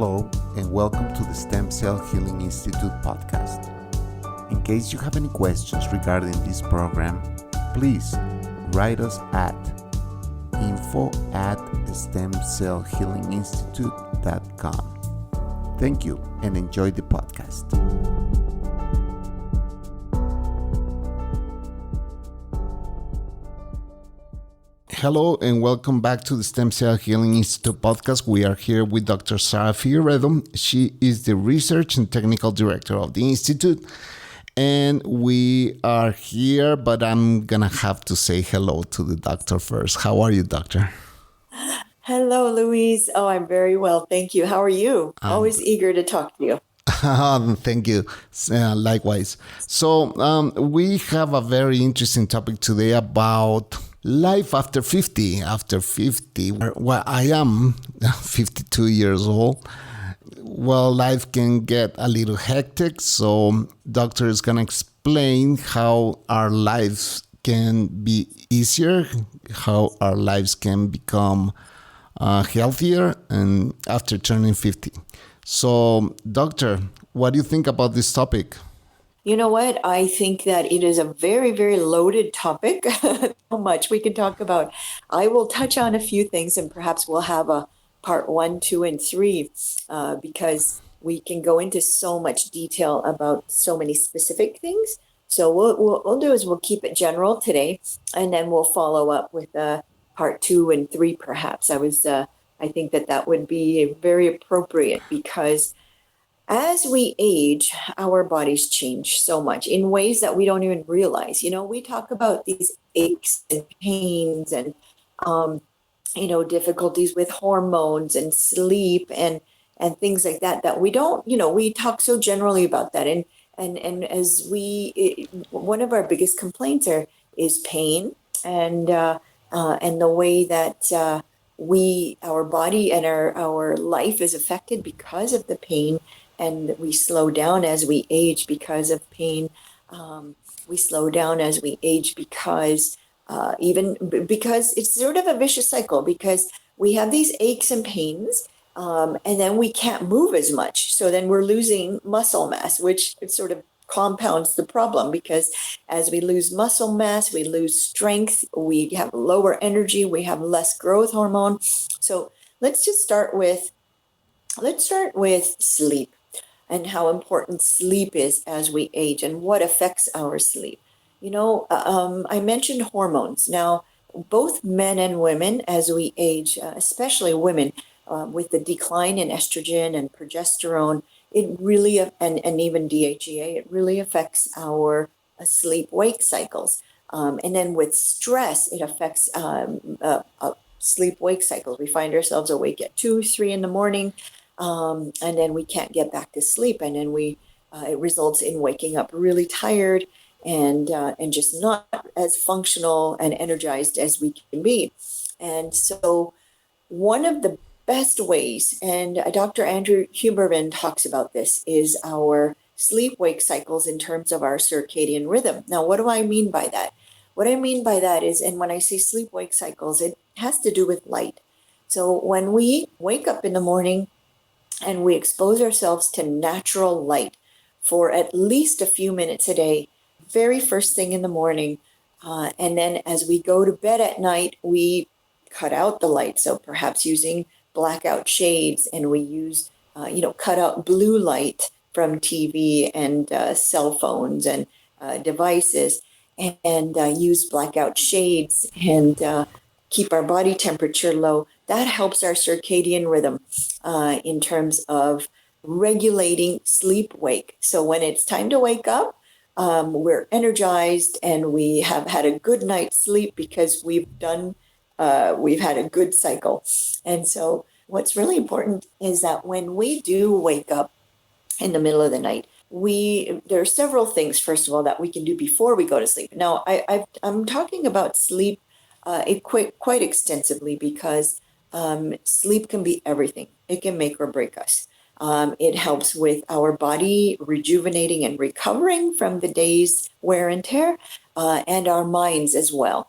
Hello, and welcome to the Stem Cell Healing Institute podcast. In case you have any questions regarding this program, please write us at info@stemcellhealinginstitute.com. Thank you and enjoy the podcast. Hello and welcome back to the Stem Cell Healing Institute podcast. We are here with Dr. Zahra Figueredo. She is the Research and Technical Director of the Institute. And we are here, but I'm going to have to say hello to the doctor first. How are you, doctor? Hello, Luis. Oh, I'm very well. Thank you. How are you? Always eager to talk to you. Thank you. Likewise. So we have a very interesting topic today about life after 50. After 50, well, I am 52 years old. Well, life can get a little hectic. So doctor is going to explain how our lives can be easier, how our lives can become healthier and after turning 50. So, doctor, what do you think about this topic? You know what? I think that it is a very, very loaded topic. So much we can talk about. I will touch on a few things and perhaps we'll have a part 1, 2, and 3 because we can go into so much detail about so many specific things. So what we'll do is we'll keep it general today and then we'll follow up with part 2 and 3 perhaps. I think that would be very appropriate because as we age, our bodies change so much in ways that we don't even realize. You know, we talk about these aches and pains and, difficulties with hormones and sleep and things like that we don't, we talk so generally about that. And as one of our biggest complaints is pain and the way that our body and our life is affected because of the pain, and we slow down as we age because of pain. We slow down as we age because it's sort of a vicious cycle because we have these aches and pains, and then we can't move as much. So then we're losing muscle mass, which sort of compounds the problem because as we lose muscle mass, we lose strength, we have lower energy, we have less growth hormone. So let's start with sleep and how important sleep is as we age and what affects our sleep. I mentioned hormones. Now, both men and women as we age, especially women, with the decline in estrogen and progesterone, it really, and even DHEA, it really affects our sleep-wake cycles. And then with stress, it affects sleep-wake cycles. We find ourselves awake at 2, 3 in the morning, and then we can't get back to sleep. And then it results in waking up really tired and just not as functional and energized as we can be. And so one of the best ways, and Dr. Andrew Huberman talks about this, is our sleep-wake cycles in terms of our circadian rhythm. Now, what do I mean by that? What I mean by that is, and when I say sleep-wake cycles, it has to do with light. So when we wake up in the morning and we expose ourselves to natural light for at least a few minutes a day, very first thing in the morning, and then as we go to bed at night, we cut out the light. So perhaps using blackout shades, and we use, cut out blue light from TV and cell phones and devices, and use blackout shades and keep our body temperature low. That helps our circadian rhythm in terms of regulating sleep-wake. So when it's time to wake up, we're energized and we have had a good night's sleep because we've had a good cycle. And so what's really important is that when we do wake up in the middle of the night, there are several things, first of all, that we can do before we go to sleep. Now, I'm talking about sleep quite extensively because sleep can be everything. It can make or break us. It helps with our body rejuvenating and recovering from the day's wear and tear, and our minds as well.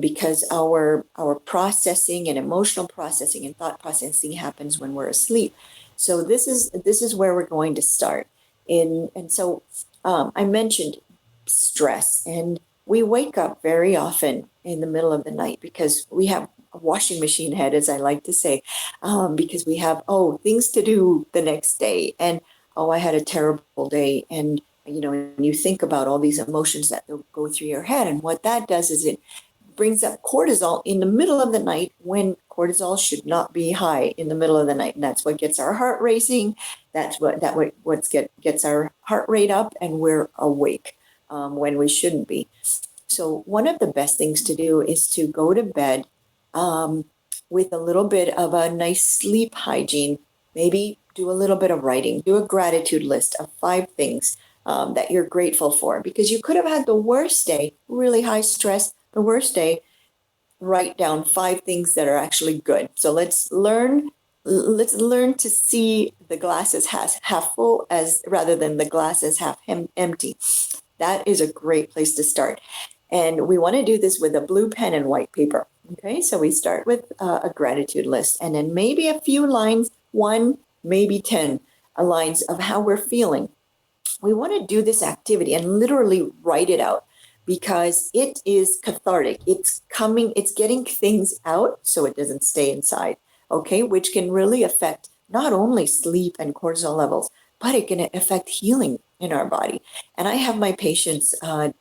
Because our processing and emotional processing and thought processing happens when we're asleep. So this is where we're going to start. And so I mentioned stress, and we wake up very often in the middle of the night because we have a washing machine head, as I like to say, because we have things to do the next day, and I had a terrible day, and and you think about all these emotions that go through your head, and what that does is it brings up cortisol in the middle of the night when cortisol should not be high in the middle of the night. And that's what gets our heart racing. That's what gets our heart rate up, and we're awake when we shouldn't be. So one of the best things to do is to go to bed with a little bit of a nice sleep hygiene. Maybe do a little bit of writing, do a gratitude list of 5 things that you're grateful for, because you could have had the worst day, really high stress, the worst day. Write down 5 things that are actually good. So let's learn to see the glass as half full as rather than the glass as half empty. That is a great place to start. And we want to do this with a blue pen and white paper. Okay, so we start with a gratitude list, and then maybe a few lines, 1, maybe 10 lines of how we're feeling. We want to do this activity and literally write it out, because it is cathartic. It's getting things out so it doesn't stay inside, okay, which can really affect not only sleep and cortisol levels, but it can affect healing in our body. And I have my patients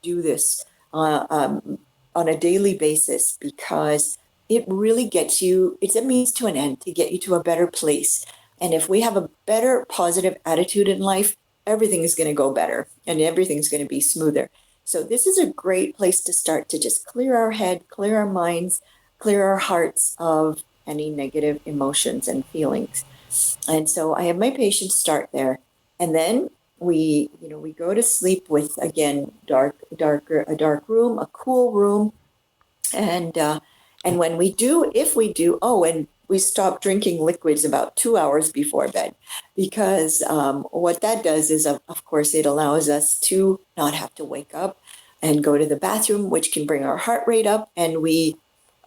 do this on a daily basis, because it really gets you, it's a means to an end to get you to a better place. And if we have a better positive attitude in life, everything is going to go better and everything's going to be smoother. So this is a great place to start, to just clear our head, clear our minds, clear our hearts of any negative emotions and feelings. And so I have my patients start there. And then we go to sleep with, again, a dark room, a cool room. And when we do, if we do, and we stop drinking liquids about 2 hours before bed, because what that does is, of course, it allows us to not have to wake up and go to the bathroom, which can bring our heart rate up. And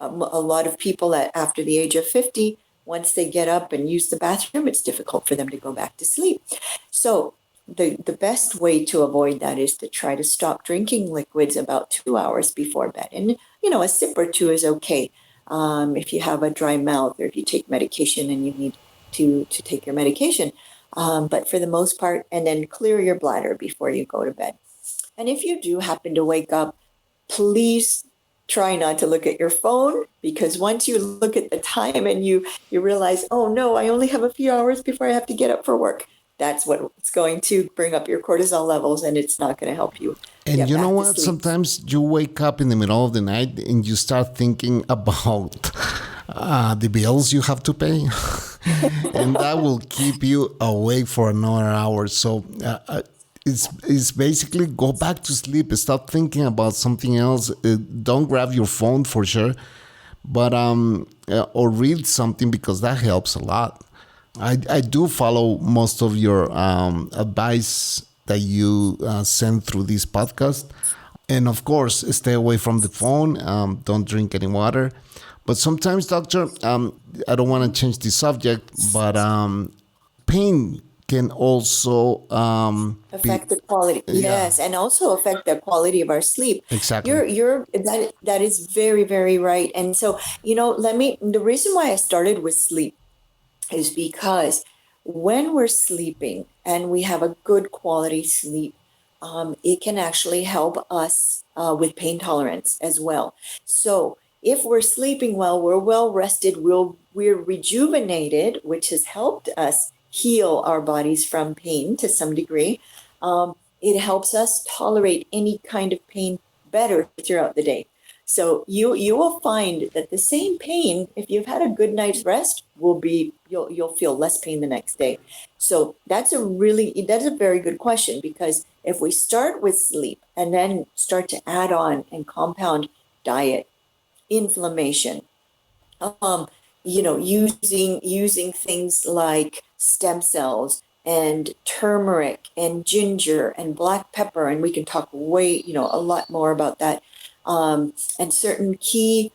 a lot of people that after the age of 50, once they get up and use the bathroom, it's difficult for them to go back to sleep. So the best way to avoid that is to try to stop drinking liquids about 2 hours before bed. And, a sip or 2 is okay. If you have a dry mouth, or if you take medication and you need to take your medication. But for the most part, and then clear your bladder before you go to bed. And if you do happen to wake up, please try not to look at your phone, because once you look at the time and you realize, oh no, I only have a few hours before I have to get up for work, that's what's going to bring up your cortisol levels, and it's not going to help you. And you know what? Sometimes you wake up in the middle of the night and you start thinking about the bills you have to pay. And that will keep you awake for another hour. So it's basically go back to sleep. Stop thinking about something else. Don't grab your phone for sure. But or read something, because that helps a lot. I do follow most of your advice that you send through this podcast. And of course, stay away from the phone. Don't drink any water. But sometimes, doctor, I don't want to change the subject, but pain can also affect the quality. Yes, and also affect the quality of our sleep. Exactly. That is very, very right. And so, the reason why I started with sleep is because when we're sleeping and we have a good quality sleep, it can actually help us with pain tolerance as well. So if we're sleeping well, we're well rested, we're rejuvenated, which has helped us heal our bodies from pain to some degree. It helps us tolerate any kind of pain better throughout the day. So you will find that the same pain, if you've had a good night's rest, you'll feel less pain the next day. So that's a very good question, because if we start with sleep and then start to add on and compound diet, inflammation, using things like stem cells and turmeric and ginger and black pepper, and we can talk a lot more about that. And certain key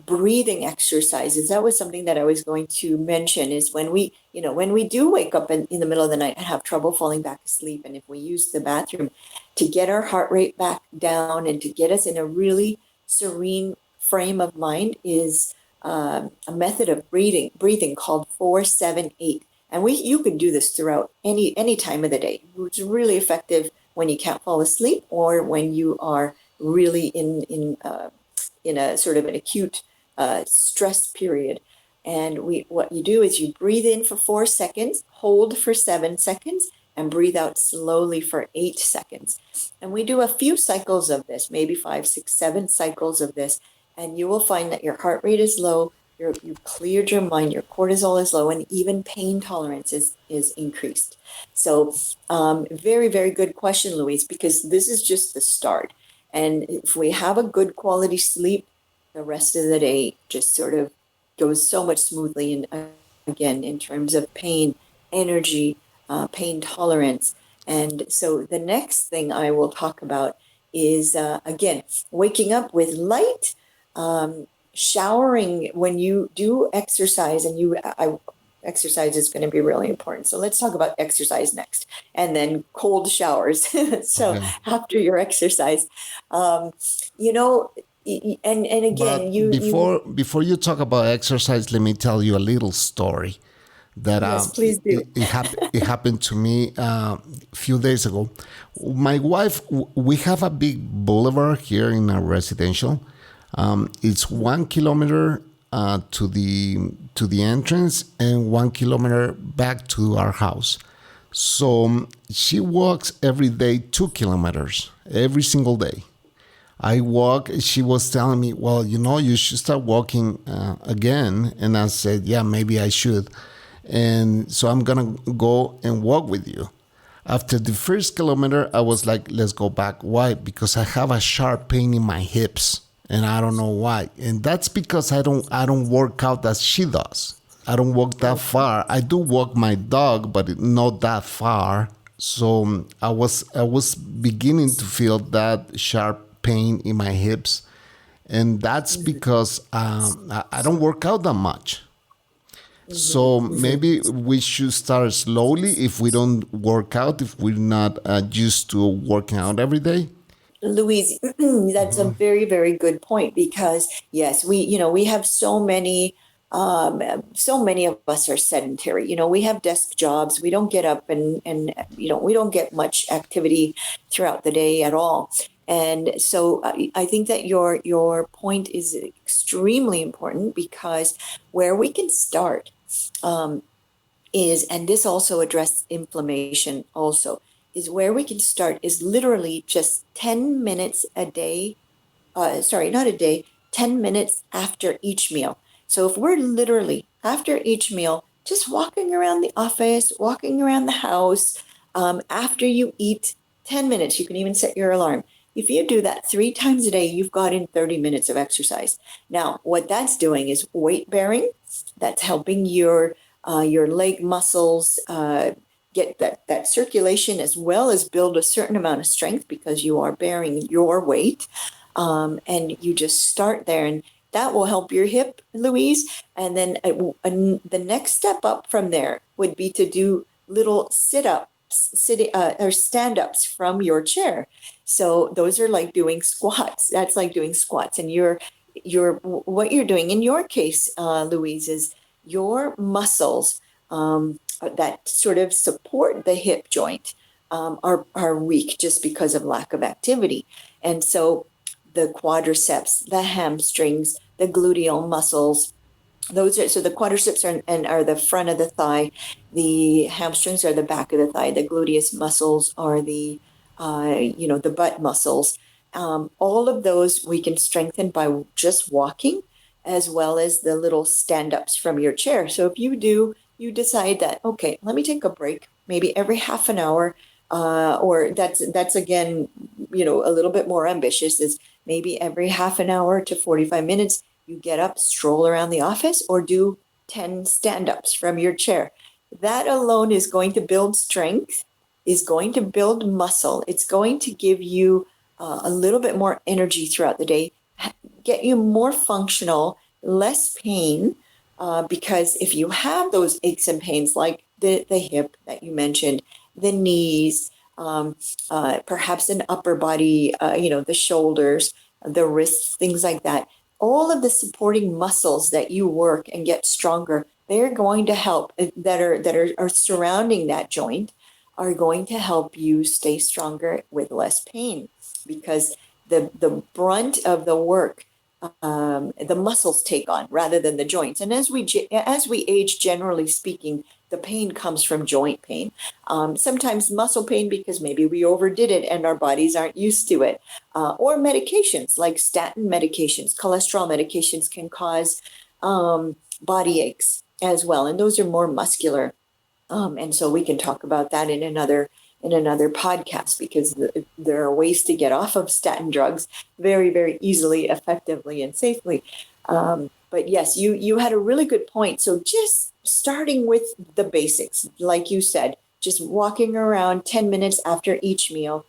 breathing exercises. That was something that I was going to mention, is when we do wake up in the middle of the night and have trouble falling back asleep, and if we use the bathroom to get our heart rate back down and to get us in a really serene frame of mind, is a method of breathing called 4-7-8. And you can do this throughout any time of the day. It's really effective when you can't fall asleep, or when you are really in a sort of an acute stress period. And what you do is you breathe in for 4 seconds, hold for 7 seconds, and breathe out slowly for 8 seconds. And we do a few cycles of this, maybe 5, 6, 7 cycles of this, and you will find that your heart rate is low, you've cleared your mind, your cortisol is low, and even pain tolerance is increased. So very, very good question, Louise, because this is just the start. And if we have a good quality sleep, the rest of the day just sort of goes so much smoothly. And again, in terms of pain, energy, pain tolerance. And so the next thing I will talk about is, again, waking up with light, showering when you do exercise, and exercise is going to be really important. So let's talk about exercise next, and then cold showers. So Okay. after your exercise, you know, and again, But before you talk about exercise, let me tell you a little story that yes, please do. it happened to me a few days ago. My wife, we have a big boulevard here in our residential. It's 1 kilometer to the entrance and 1 kilometer back to our house. So she walks every day 2 kilometers every single day. I walk. She was telling me, well, you should start walking again. And I said, yeah, maybe I should. And so I'm going to go and walk with you. After the first kilometer, I was like, let's go back. Why? Because I have a sharp pain in my hips, and I don't know why. And that's because I don't work out as she does. I don't walk that far. I do walk my dog, but not that far. So I was beginning to feel that sharp pain in my hips, and that's because I don't work out that much. So maybe we should start slowly if we don't work out, if we're not used to working out every day. Louise, that's a very, very good point, because yes, we have so many of us are sedentary. We have desk jobs. We don't get up and we don't get much activity throughout the day at all. And so I think that your point is extremely important, because where we can start and this also addresses inflammation also, is where we can start is literally just 10 minutes a day. Sorry, not a day, 10 minutes after each meal. So if we're literally after each meal, just walking around the office, walking around the house, after you eat, 10 minutes, you can even set your alarm. If you do that 3 times a day, you've got in 30 minutes of exercise. Now, what that's doing is weight bearing. That's helping your leg muscles get that circulation, as well as build a certain amount of strength, because you are bearing your weight. And you just start there, and that will help your hip, Louise. And then the next step up from there would be to do little or stand-ups from your chair. So those are like doing squats. That's like doing squats. And what you're doing in your case, Louise, is your muscles that sort of support the hip joint are weak, just because of lack of activity. And so the quadriceps, the hamstrings, the gluteal muscles, so the quadriceps are the front of the thigh, the hamstrings are the back of the thigh, the gluteus muscles are the butt muscles. All of those we can strengthen by just walking, as well as the little stand-ups from your chair. So if you decide that, okay, let me take a break, maybe every half an hour, or that's again, a little bit more ambitious, is maybe every half an hour to 45 minutes, you get up, stroll around the office, or do 10 stand-ups from your chair. That alone is going to build strength, is going to build muscle. It's going to give you a little bit more energy throughout the day. get you more functional, less pain, because if you have those aches and pains like the hip that you mentioned, the knees, perhaps an upper body, the shoulders, the wrists, things like that, all of the supporting muscles that you work and get stronger, they're going to help, that are surrounding that joint, are going to help you stay stronger with less pain, because the brunt of the work, the muscles take on rather than the joints. And as we age, generally speaking, the pain comes from joint pain. Sometimes muscle pain because maybe we overdid it and our bodies aren't used to it. Or medications like statin medications, cholesterol medications can cause body aches as well. And those are more muscular. And so we can talk about that in another podcast, because there are ways to get off of statin drugs very, very easily, effectively, and safely. But yes, you had a really good point. So just starting with the basics, like you said, just walking around 10 minutes after each meal,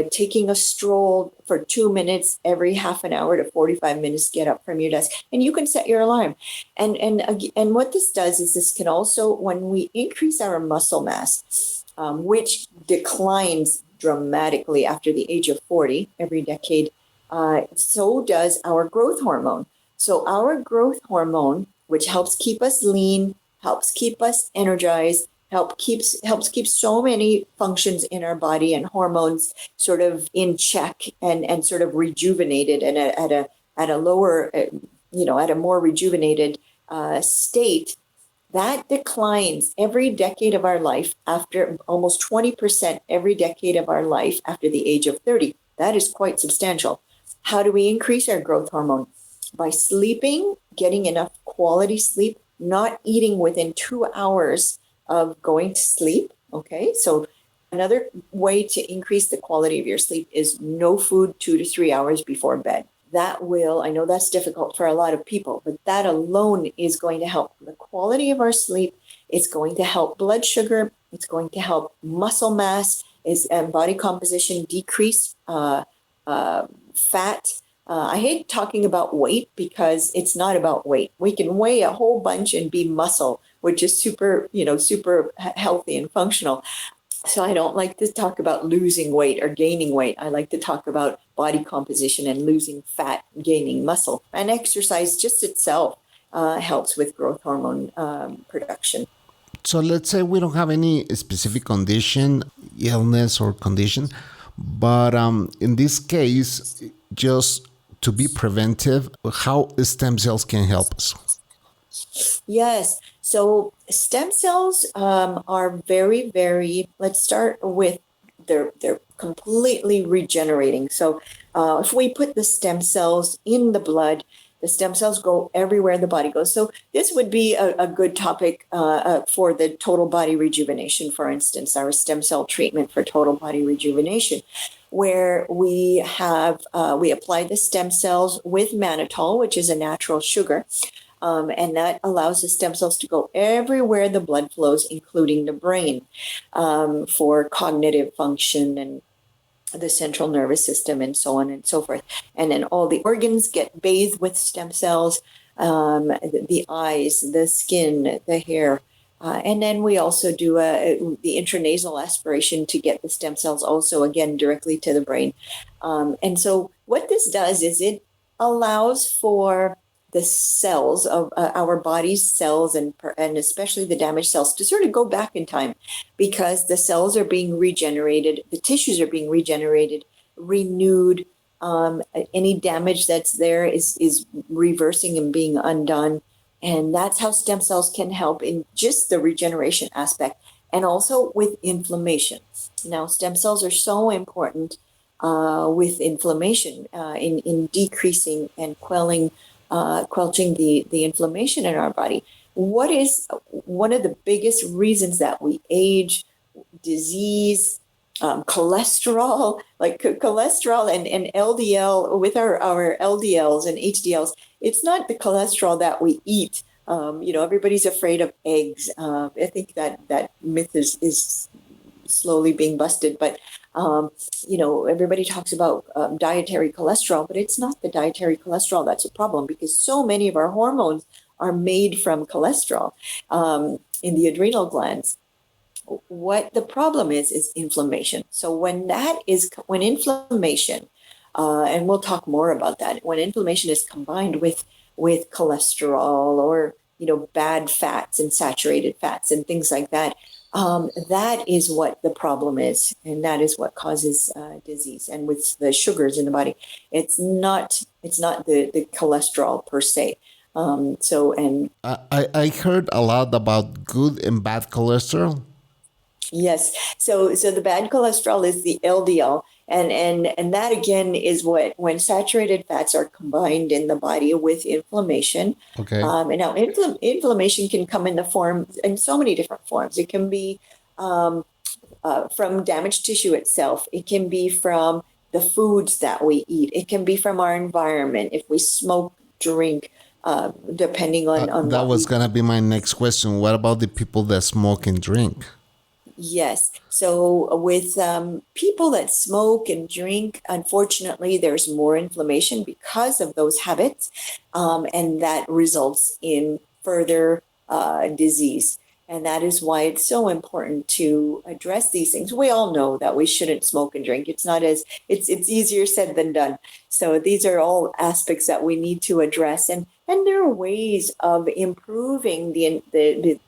taking a stroll for 2 minutes every half an hour to 45 minutes, get up from your desk, and you can set your alarm. And what this does is this can also, when we increase our muscle mass, which declines dramatically after the age of 40, every decade, so does our growth hormone. So our growth hormone, which helps keep us lean, helps keep us energized, helps keep so many functions in our body and hormones sort of in check and sort of rejuvenated, and at a lower, at a more rejuvenated state, that declines every decade of our life, after almost 20% every decade of our life after the age of 30. That is quite substantial. How do we increase our growth hormone? By sleeping, getting enough quality sleep, not eating within 2 hours of going to sleep. Okay, so another way to increase the quality of your sleep is no food 2 to 3 hours before bed. That will, I know that's difficult for a lot of people, but that alone is going to help the quality of our sleep. It's going to help blood sugar. It's going to help muscle mass, and body composition, decrease fat. I hate talking about weight because it's not about weight. We can weigh a whole bunch and be muscle, which is super healthy and functional. So I don't like to talk about losing weight or gaining weight. I like to talk about body composition and losing fat, gaining muscle. And exercise just itself helps with growth hormone production. So let's say we don't have any specific condition, illness or condition, but in this case, just to be preventive, how stem cells can help us. Yes. So stem cells are very, very, let's start with they're completely regenerating. So if we put the stem cells in the blood, the stem cells go everywhere the body goes. So this would be a good topic for the total body rejuvenation, for instance, our stem cell treatment for total body rejuvenation, where we apply the stem cells with mannitol, which is a natural sugar. And that allows the stem cells to go everywhere the blood flows, including the brain, for cognitive function and the central nervous system and so on and so forth. And then all the organs get bathed with stem cells, the eyes, the skin, the hair. And then we also do the intranasal aspiration to get the stem cells also, again, directly to the brain. And so what this does is it allows for the cells of our body's cells and especially the damaged cells to sort of go back in time, because the cells are being regenerated, the tissues are being regenerated, renewed. Any damage that's there is reversing and being undone. And that's how stem cells can help in just the regeneration aspect, and also with inflammation. Now, stem cells are so important with inflammation in decreasing and quelching the inflammation in our body. What is one of the biggest reasons that we age? Disease, cholesterol, like cholesterol and LDL, with our LDLs and HDLs. It's not the cholesterol that we eat. Everybody's afraid of eggs. I think that myth is slowly being busted. But everybody talks about dietary cholesterol, but it's not the dietary cholesterol that's a problem, because so many of our hormones are made from cholesterol in the adrenal glands. What the problem is inflammation. So when inflammation, and we'll talk more about that, when inflammation is combined with cholesterol, or bad fats and saturated fats and things like that, that is what the problem is, and that is what causes disease. And with the sugars in the body, it's not the cholesterol per se. I heard a lot about good and bad cholesterol. Yes. So the bad cholesterol is the LDL. And that again is when saturated fats are combined in the body with inflammation. Okay. And now inflammation can come in so many different forms. It can be from damaged tissue itself. It can be from the foods that we eat. It can be from our environment. If we smoke, drink, depending on that what was going to be my next question. What about the people that smoke and drink? Yes. So with people that smoke and drink, unfortunately, there's more inflammation because of those habits, and that results in further disease. And that is why it's so important to address these things. We all know that we shouldn't smoke and drink. It's easier said than done. So these are all aspects that we need to address, and there are ways of improving the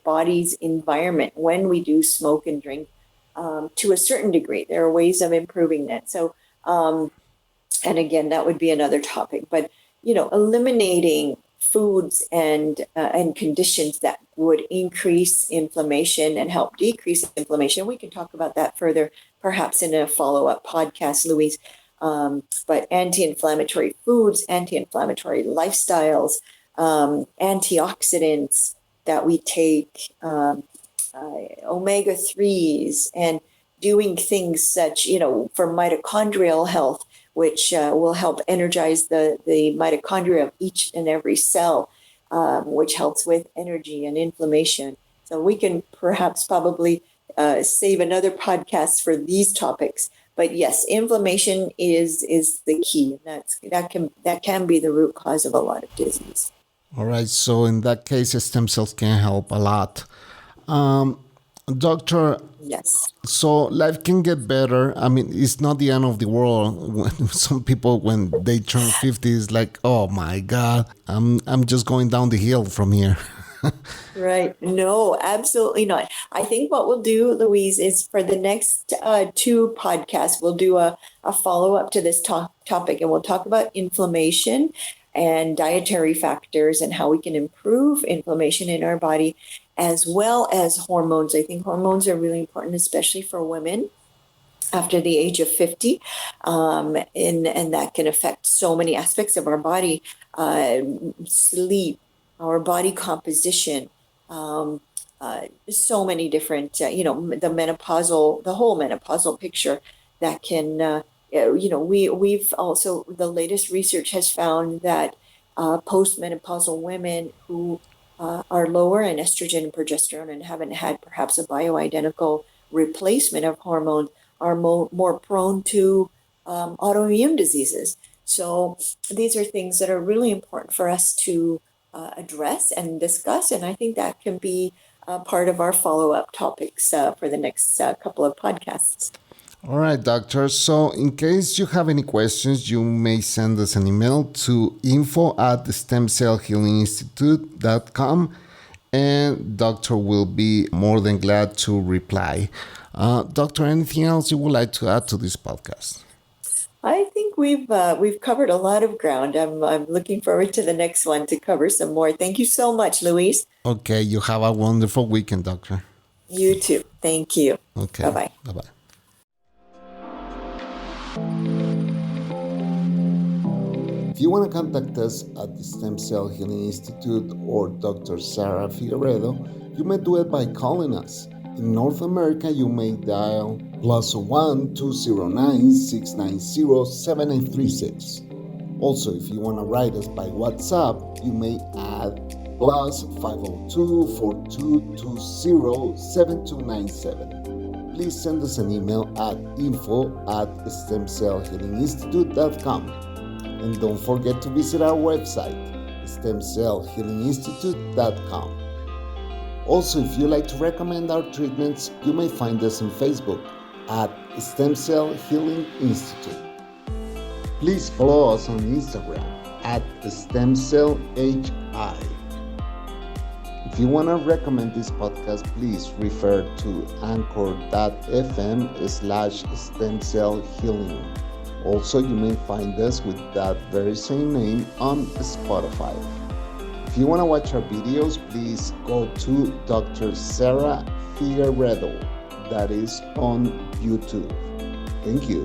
body's environment when we do smoke and drink, to a certain degree. There are ways of improving that. So, and again, that would be another topic. But eliminating foods and conditions that would increase inflammation and help decrease inflammation. We can talk about that further, perhaps in a follow-up podcast, Louise. But anti-inflammatory foods, anti-inflammatory lifestyles, antioxidants that we take, omega-3s, and doing things such, for mitochondrial health, which will help energize the mitochondria of each and every cell, which helps with energy and inflammation. So we can probably save another podcast for these topics. But yes, inflammation is the key. That can be the root cause of a lot of disease. All right. So in that case, stem cells can help a lot. Doctor, yes. So life can get better. I mean, it's not the end of the world. When some people, when they turn 50, is like, oh my God, I'm just going down the hill from here. Right. No, absolutely not. I think what we'll do, Louise, is for the next two podcasts, we'll do a follow-up to this topic, and we'll talk about inflammation and dietary factors and how we can improve inflammation in our body, as well as hormones. I think hormones are really important, especially for women after the age of 50, and that can affect so many aspects of our body, sleep, our body composition, so many different, the whole menopausal picture that can, we've also, the latest research has found that postmenopausal women who are lower in estrogen and progesterone and haven't had perhaps a bioidentical replacement of hormones are more prone to autoimmune diseases. So these are things that are really important for us to address and discuss, and I think that can be part of our follow-up topics for the next couple of podcasts. All right, doctor. So in case you have any questions, you may send us an email to info@stemcellhealinginstitute.com, and doctor will be more than glad to reply. Doctor, anything else you would like to add to this podcast? I think we've covered a lot of ground. I'm looking forward to the next one to cover some more. Thank you so much, Louise. Okay, you have a wonderful weekend, doctor. You too. Thank you. Okay. Bye-bye. Bye-bye. If you want to contact us at the Stem Cell Healing Institute or Dr. Zahra Figueredo, you may do it by calling us. In North America, you may dial +1-209-690-7836. Also, if you want to write us by WhatsApp, you may add +502-4220-7297. please send us an email at info@stemcellhealinginstitute.com. And don't forget to visit our website, stemcellhealinginstitute.com. Also, if you like to recommend our treatments, you may find us on Facebook at Stem Cell Healing Institute. Please follow us on Instagram at StemCellHI. If you want to recommend this podcast, please refer to anchor.fm/stemcellhealing. Also, you may find us with that very same name on Spotify. If you want to watch our videos, please go to Dr. Zahra Figueredo. That is on YouTube. Thank you.